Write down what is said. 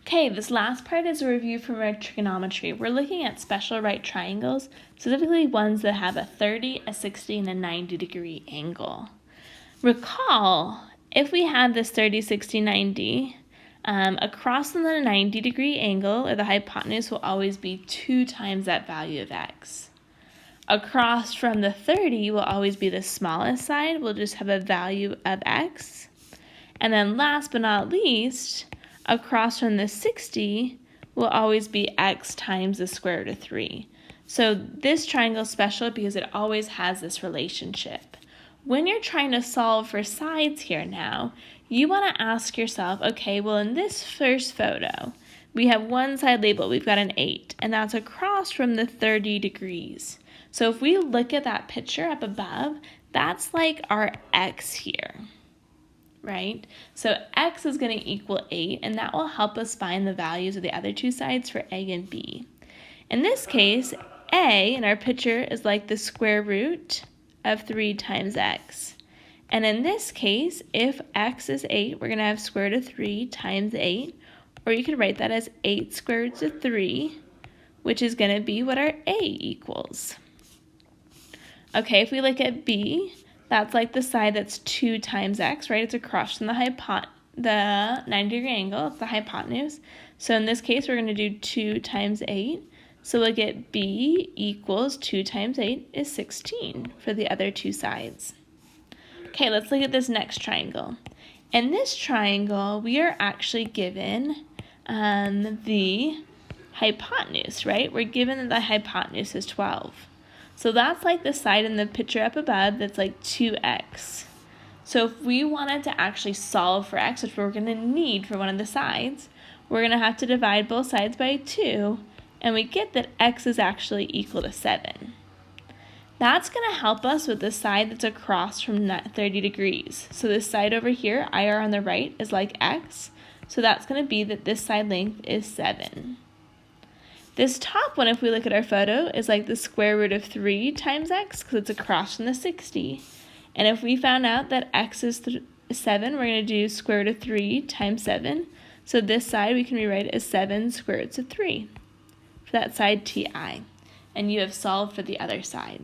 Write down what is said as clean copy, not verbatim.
Okay, this last part is a review from our trigonometry. We're looking at special right triangles, specifically ones that have a 30, a 60, and a 90-degree angle. Recall, if we had this 30, 60, 90, across from the 90-degree angle, or the hypotenuse, will always be 2 times that value of x. Across from the 30 will always be the smallest side. We'll just have a value of x. And then last but not least, across from the 60 will always be x times the square root of 3. So this triangle is special because it always has this relationship. When you're trying to solve for sides here now, you want to ask yourself, okay, well in this first photo, we have one side labeled, we've got an 8, and that's across from the 30 degrees. So if we look at that picture up above, that's like our x here. Right? So x is going to equal 8, and that will help us find the values of the other two sides for a and b. In this case, a in our picture is like the square root of 3 times x. And in this case, if x is 8, we're going to have square root of 3 times 8, or you could write that as 8 square roots of 3, which is going to be what our a equals. Okay, if we look at b, that's like the side that's 2 times x, right? It's across from the 90-degree angle, it's the hypotenuse. So in this case, we're going to do 2 times 8. So we'll get b equals 2 times 8 is 16 for the other two sides. Okay, let's look at this next triangle. In this triangle, we are actually given the hypotenuse, right? We're given that the hypotenuse is 12. So that's like the side in the picture up above that's like 2x. So if we wanted to actually solve for x, which we're going to need for one of the sides, we're going to have to divide both sides by 2, and we get that x is actually equal to 7. That's going to help us with the side that's across from 30 degrees. So this side over here, IR on the right, is like x. So that's going to be that this side length is 7. This top one, if we look at our photo, is like the square root of 3 times x, because it's across from the 60. And if we found out that x is 7, we're going to do square root of 3 times 7. So this side we can rewrite as 7 square roots of 3 for that side ti. And you have solved for the other side.